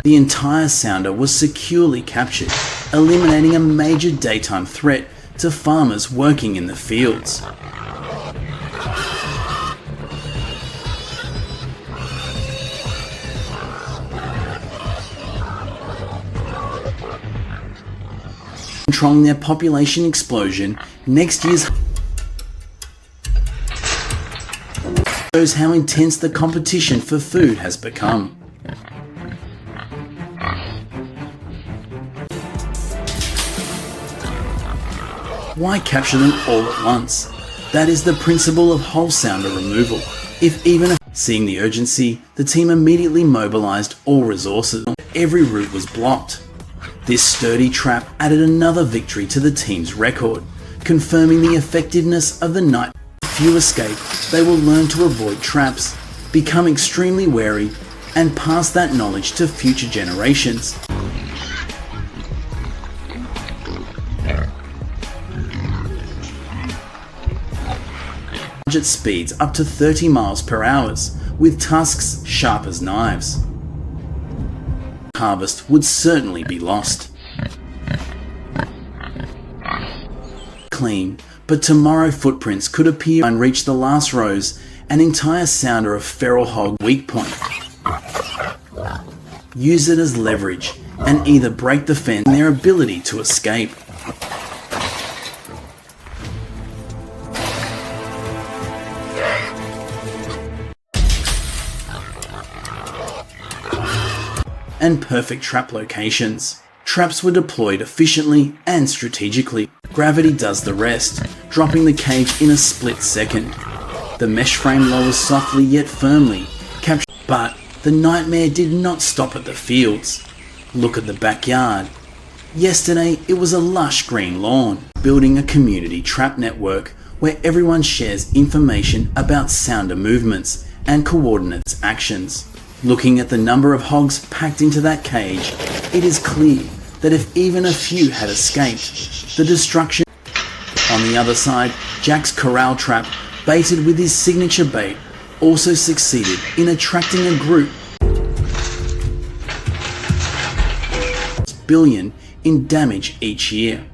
The entire sounder was securely captured, eliminating a major daytime threat to farmers working in the fields. Controlling their population explosion, next year's shows how intense the competition for food has become. Why capture them all at once? That is the principle of whole sounder removal. Seeing the urgency, the team immediately mobilized all resources. Every route was blocked. This sturdy trap added another victory to the team's record, confirming the effectiveness of the night. If few escape, they will learn to avoid traps, become extremely wary, and pass that knowledge to future generations. At speeds up to 30 miles per hour, with tusks sharp as knives. Harvest would certainly be lost. Clean, but tomorrow footprints could appear and reach the last rows, an entire sounder of feral hog weak point. Use it as leverage and either break the fence and their ability to escape. And perfect trap locations. Traps were deployed efficiently and strategically. Gravity does the rest, dropping the cage in a split second. The mesh frame lowers softly yet firmly, but the nightmare did not stop at the fields. Look at the backyard. Yesterday it was a lush green lawn. Building a community trap network where everyone shares information about sounder movements and coordinates actions. Looking at the number of hogs packed into that cage, it is clear that if even a few had escaped, the destruction. On the other side, Jack's corral trap, baited with his signature bait, also succeeded in attracting a group billion in damage each year.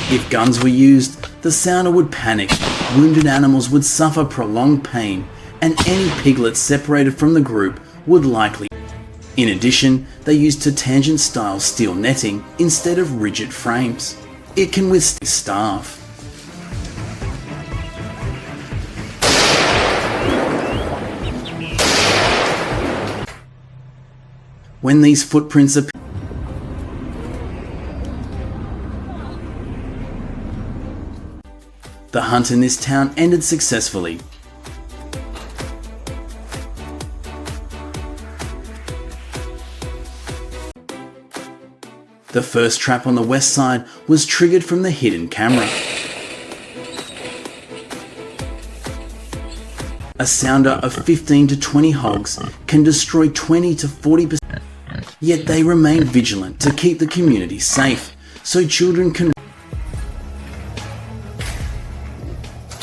If guns were used, the sounder would panic, wounded animals would suffer prolonged pain, and any piglets separated from the group would likely. In addition, they used tangent style steel netting instead of rigid frames. It can withstand staff. When these footprints appear, the hunt in this town ended successfully. The first trap on the west side was triggered from the hidden camera. A sounder of 15 to 20 hogs can destroy 20 to 40%, yet they remain vigilant to keep the community safe, so children can.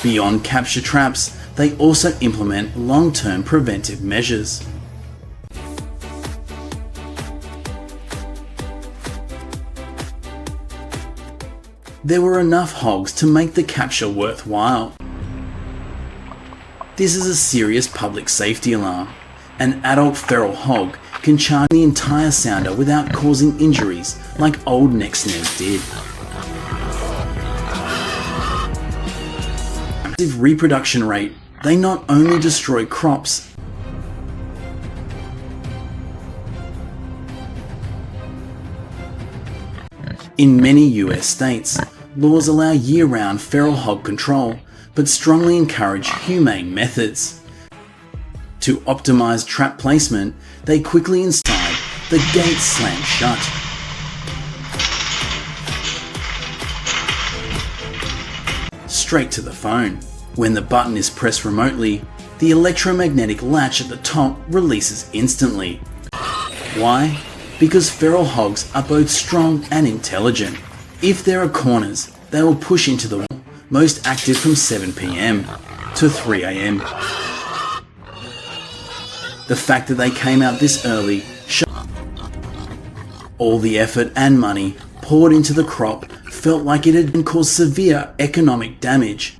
Beyond capture traps, they also implement long-term preventive measures. There were enough hogs to make the capture worthwhile. This is a serious public safety alarm. An adult feral hog can charge the entire sounder without causing injuries like old neck snares did. Reproduction rate, they not only destroy crops, in many US states, laws allow year-round feral hog control, but strongly encourage humane methods. To optimize trap placement, they quickly inside the gate slam shut. Straight to the phone. When the button is pressed remotely, the electromagnetic latch at the top releases instantly. Why? Because feral hogs are both strong and intelligent. If there are corners, they will push into the wall, most active from 7 PM to 3 AM. The fact that they came out this early showed all the effort and money poured into the crop felt like it had caused severe economic damage,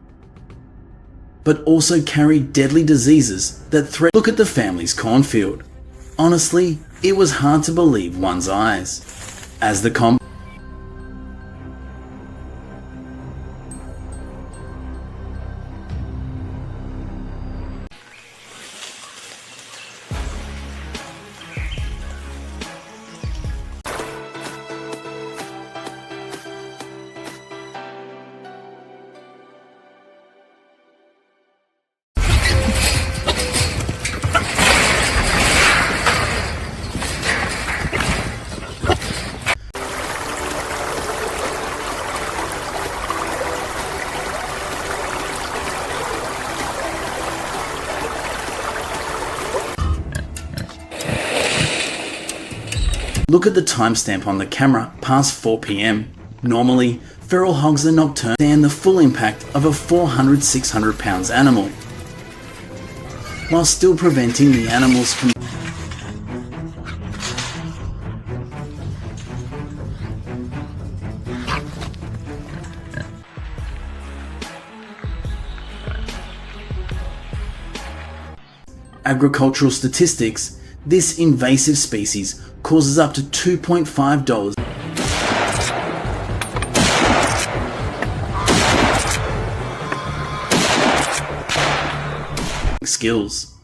but also carried deadly diseases that threatened. Look at the family's cornfield. Honestly, it was hard to believe one's eyes. As the Look at the timestamp on the camera, past 4 PM. Normally, feral hogs are nocturnal and stand the full impact of a 400-600 pounds animal, while still preventing the animals from agricultural statistics. This invasive species causes up to $2.5 skills.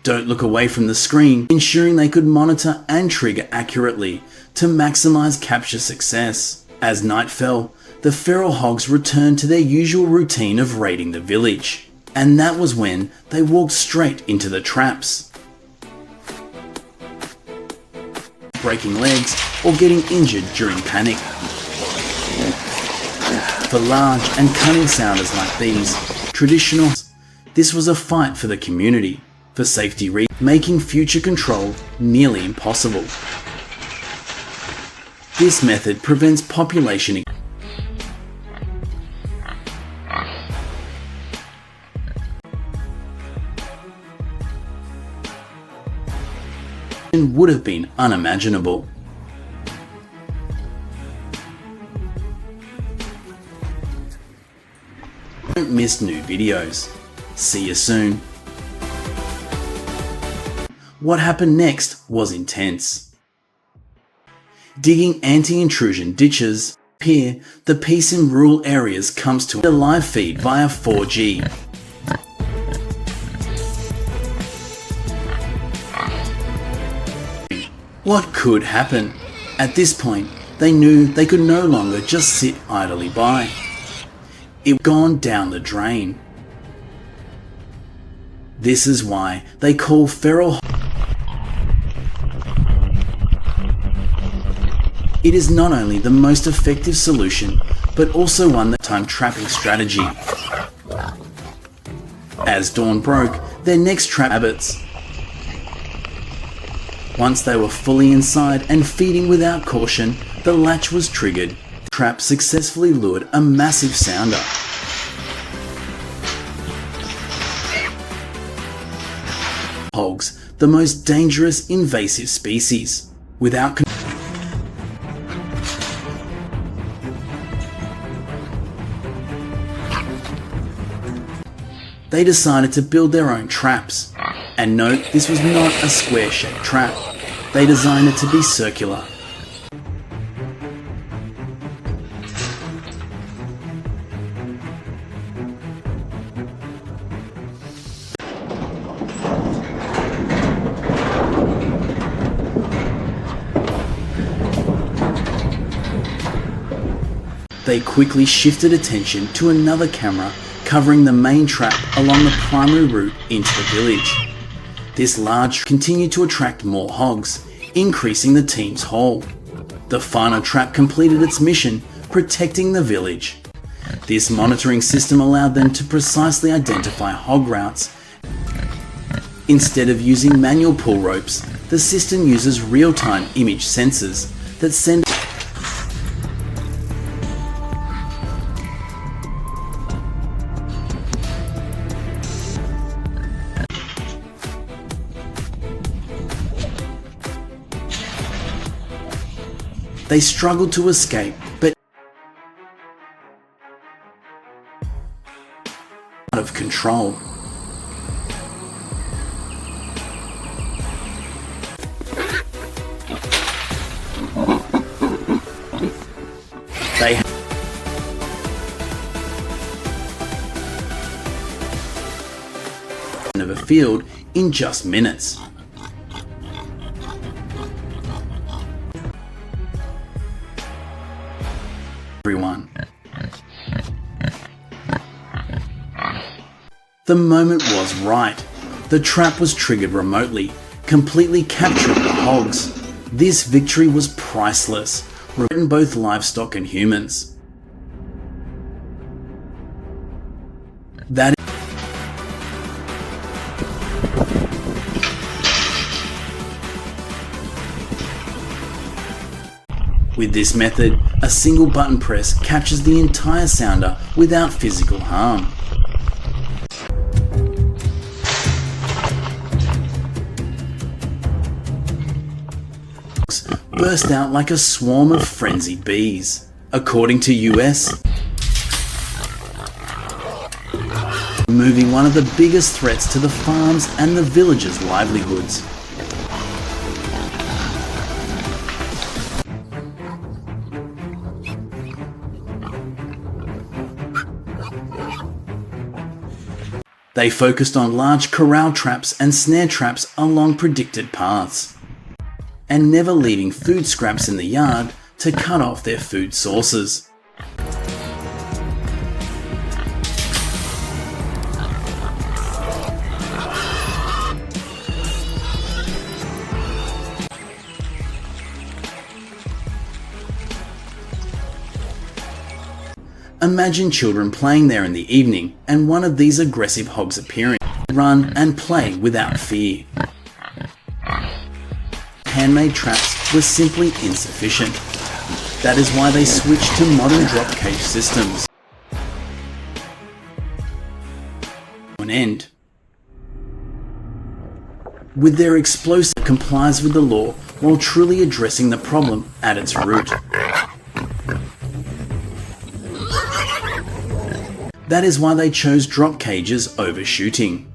Don't look away from the screen, ensuring they could monitor and trigger accurately to maximize capture success. As night fell, the feral hogs returned to their usual routine of raiding the village, and that was when they walked straight into the traps, breaking legs or getting injured during panic. For large and cunning sounders like these, this was a fight for the community, for safety reasons, making future control nearly impossible. This method prevents population would have been unimaginable. Don't miss new videos. See you soon. What happened next was intense. Digging anti-intrusion ditches. Here, the peace in rural areas comes to a live feed via 4G. What could happen? At this point, they knew they could no longer just sit idly by. It had gone down the drain. This is why they call feral. It is not only the most effective solution, but also one that time trapping strategy. As dawn broke, their next trap habits. Once they were fully inside and feeding without caution, the latch was triggered. The trap successfully lured a massive sounder. Hogs, the most dangerous invasive species. They decided to build their own traps. And note, this was not a square-shaped trap. They designed it to be circular. They quickly shifted attention to another camera covering the main trap along the primary route into the village. This large continued to attract more hogs, increasing the team's haul. The final trap completed its mission, protecting the village. This monitoring system allowed them to precisely identify hog routes. Instead of using manual pull ropes, the system uses real-time image sensors that send They struggled to escape, but out of control. They of a field in just minutes. Everyone. The moment was right. The trap was triggered remotely, completely capturing the hogs. This victory was priceless, threatened both livestock and humans. That With this method, a single button press captures the entire sounder without physical harm. Burst out like a swarm of frenzied bees. According to US, removing one of the biggest threats to the farms and the villagers' livelihoods. They focused on large corral traps and snare traps along predicted paths, and never leaving food scraps in the yard to cut off their food sources. Imagine children playing there in the evening and one of these aggressive hogs appearing. Run and play without fear. Handmade traps were simply insufficient. That is why they switched to modern drop cage systems. An end. With their explosive complies with the law while truly addressing the problem at its root. That is why they chose drop cages over shooting.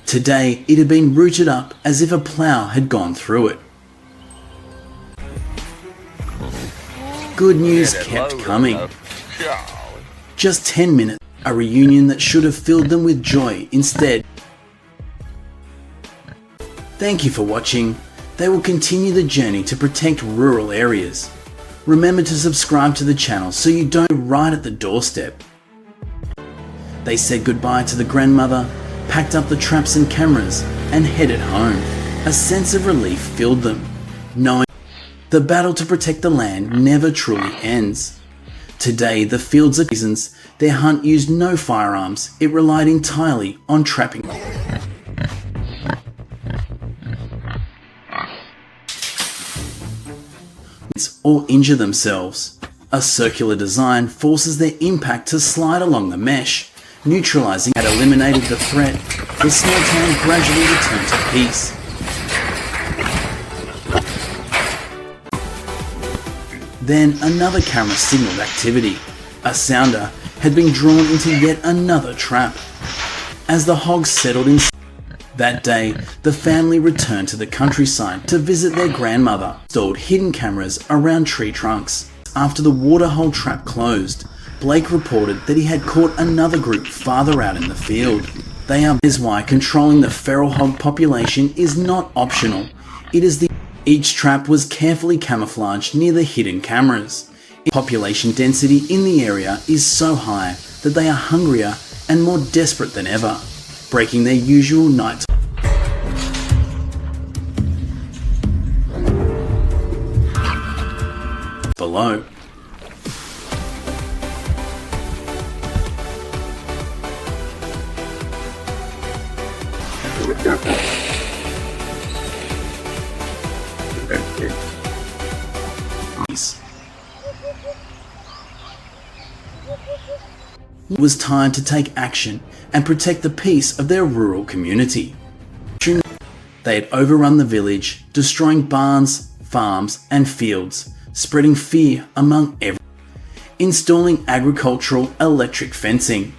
Today, it had been rooted up as if a plough had gone through it. Good news kept coming. Just 10 minutes, a reunion that should have filled them with joy instead. Thank you for watching. They will continue the journey to protect rural areas. Remember to subscribe to the channel so you don't right at the doorstep. They said goodbye to the grandmother, packed up the traps and cameras, and headed home. A sense of relief filled them, knowing the battle to protect the land never truly ends. Today, the fields are reasons their hunt used no firearms, it relied entirely on trapping. Or injure themselves. A circular design forces their impact to slide along the mesh, neutralizing had eliminated the threat. The small town gradually returned to peace. Then another camera signaled activity. A sounder had been drawn into yet another trap. As the hogs settled in that day, the family returned to the countryside to visit their grandmother. Installed hidden cameras around tree trunks. After the waterhole trap closed, Blake reported that he had caught another group farther out in the field. That is why controlling the feral hog population is not optional. Each trap was carefully camouflaged near the hidden cameras. Population density in the area is so high that they are hungrier and more desperate than ever, breaking their usual nighttime. Below. It was time to take action and protect the peace of their rural community. They had overrun the village, destroying barns, farms, and fields, spreading fear among everyone. Installing agricultural electric fencing.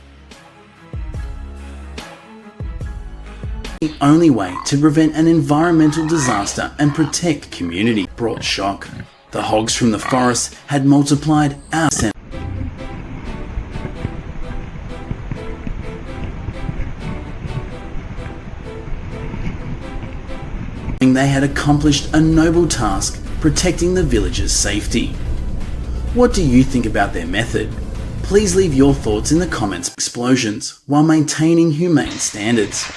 The only way to prevent an environmental disaster and protect community brought shock. The hogs from the forest had multiplied our sense. They had accomplished a noble task, protecting the villagers' safety. What do you think about their method? Please leave your thoughts in the comments. Explosions while maintaining humane standards.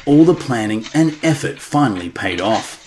All the planning and effort finally paid off.